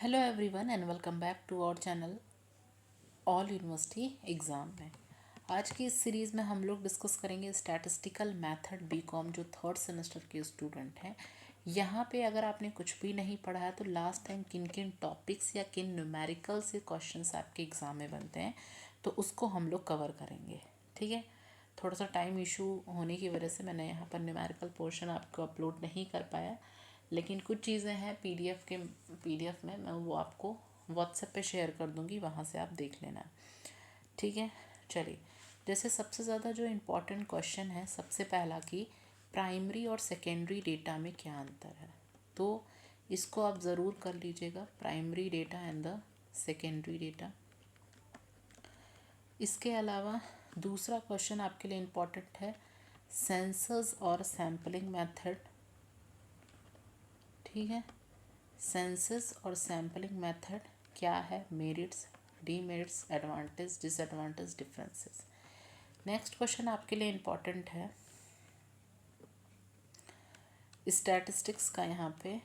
Hello everyone and welcome back to our channel all university exam में। आज की इस सीरीज़ में हम लोग डिस्कस करेंगे स्टैटिस्टिकल मेथड बीकॉम जो थर्ड सेमेस्टर के स्टूडेंट हैं। यहाँ पे अगर आपने कुछ भी नहीं पढ़ा है तो लास्ट टाइम किन किन टॉपिक्स या किन न्यूमेरिकल से क्वेश्चंस आपके एग्ज़ाम में बनते हैं तो उसको हम लोग कवर करेंगे। ठीक है, थोड़ा सा टाइम इशू होने की वजह से मैंने यहाँ पर न्यूमेरिकल पोर्शन आपको अपलोड नहीं कर पाया, लेकिन कुछ चीज़ें हैं पीडीएफ में मैं वो आपको व्हाट्सएप पे शेयर कर दूँगी, वहाँ से आप देख लेना। ठीक है, चलिए। जैसे सबसे ज़्यादा जो इम्पोर्टेंट क्वेश्चन है, सबसे पहला कि प्राइमरी और सेकेंडरी डेटा में क्या अंतर है, तो इसको आप ज़रूर कर लीजिएगा, primary data and the secondary data. इसके अलावा दूसरा क्वेश्चन आपके लिए इम्पोर्टेंट है, सेंसस और सैम्पलिंग मेथड। ठीक है, सेंसस और सैम्पलिंग मेथड क्या है, merits, demerits, advantage, disadvantage, differences. Next question आपके लिए इम्पोर्टेंट है स्टैटिस्टिक्स का, यहाँ पे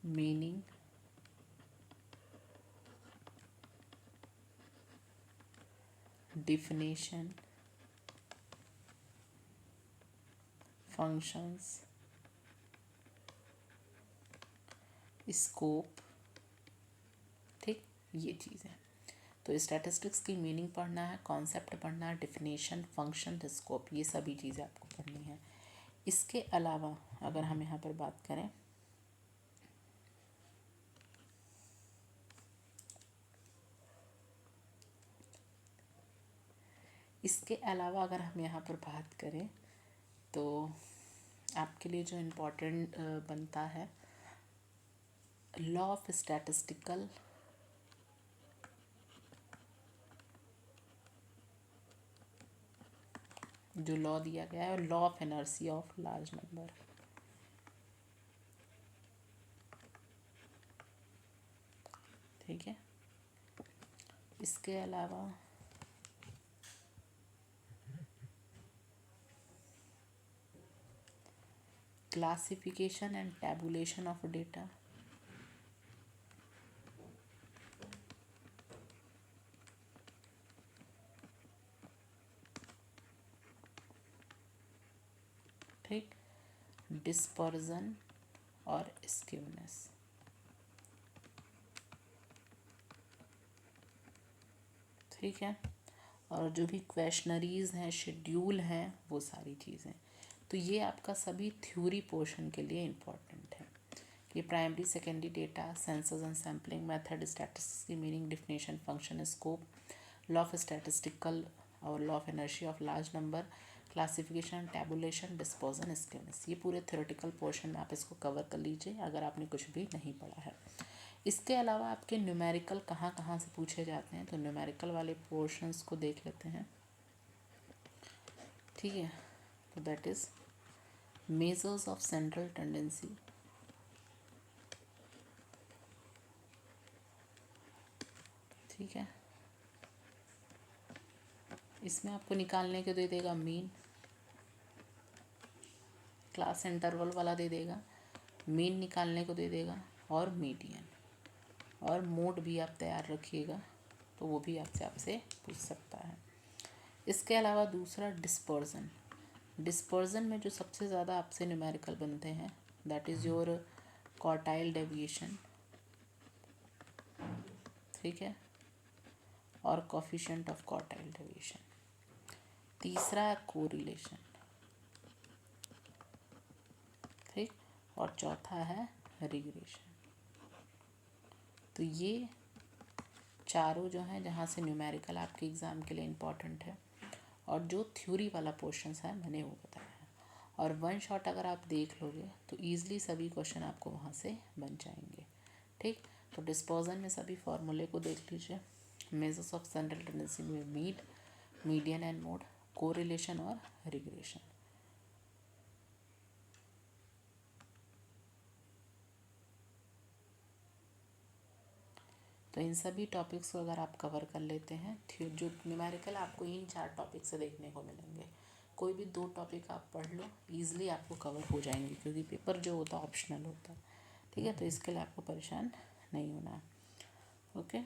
मीनिंग, डिफिनेशन, फंक्शंस, स्कोप। ठीक, ये चीज़ें। तो स्टैटिस्टिक्स की मीनिंग पढ़ना है, कॉन्सेप्ट पढ़ना है, डिफिनेशन, फंक्शन, स्कोप, ये सभी चीज़ें आपको पढ़नी है। इसके अलावा अगर हम यहाँ पर बात करें, इसके अलावा अगर हम यहाँ पर बात करें तो आपके लिए जो इम्पोर्टेंट बनता है लॉ ऑफ स्टैटिस्टिकल जो लॉ दिया गया है, और law of inertia of large number. ठीक है, इसके अलावा classification and tabulation of data. ठीक, डिस्पर्जन और स्क्यूनेस। ठीक है, और जो भी क्वेश्चनरीज हैं, शेड्यूल हैं, वो सारी चीज़ें। तो ये आपका सभी थ्योरी पोर्शन के लिए इम्पोर्टेंट है कि primary secondary data, census and sampling method, statistics की meaning, definition, function, scope, law of statistical और law of inertia of large number, classification, tabulation, dispersion, skewness. ये पूरे थ्योरेटिकल पोर्शन में आप इसको कवर कर लीजिए अगर आपने कुछ भी नहीं पढ़ा है। इसके अलावा आपके न्यूमेरिकल कहाँ कहाँ से पूछे जाते हैं, तो न्यूमेरिकल वाले पोर्शंस को देख लेते हैं। ठीक है, तो that is measures of central tendency. ठीक है, इसमें आपको निकालने के दे देगा मीन, क्लास इंटरवल वाला दे देगा, मीन निकालने को दे देगा, और मीडियन, और मोड भी आप तैयार रखिएगा तो वो भी आपसे पूछ सकता है। इसके अलावा दूसरा डिस्पर्जन। डिस्पर्जन में जो सबसे ज़्यादा आपसे न्यूमेरिकल बनते हैं that is your quartile deviation. ठीक है, और कोफिशिएंट ऑफ क्वार्टाइल डेविएशन। तीसरा है कोरिलेशन। ठीक, और चौथा है रिग्रेशन। तो ये चारों जो हैं जहाँ से न्यूमेरिकल आपके एग्ज़ाम के लिए इम्पॉर्टेंट है, और जो थ्योरी वाला पोर्शंस है मैंने वो बताया है। और वन शॉट अगर आप देख लोगे तो ईज़िली सभी क्वेश्चन आपको वहाँ से बन जाएंगे। ठीक, तो डिस्पर्जन में सभी फॉर्मूले को देख लीजिए, मेजर्स ऑफ सेंट्रल टेंडेंसी में मीडियन एंड मोड, कोरिलेशन और रिग्रेशन। तो इन सभी टॉपिक्स को अगर आप कवर कर लेते हैं, जो न्यूमेरिकल आपको इन 4 टॉपिक से देखने को मिलेंगे, कोई भी 2 टॉपिक आप पढ़ लो, ईज़िली आपको कवर हो जाएंगे, क्योंकि पेपर जो होता है ऑप्शनल होता है। ठीक है, तो इसके लिए आपको परेशान नहीं होना है। ओके।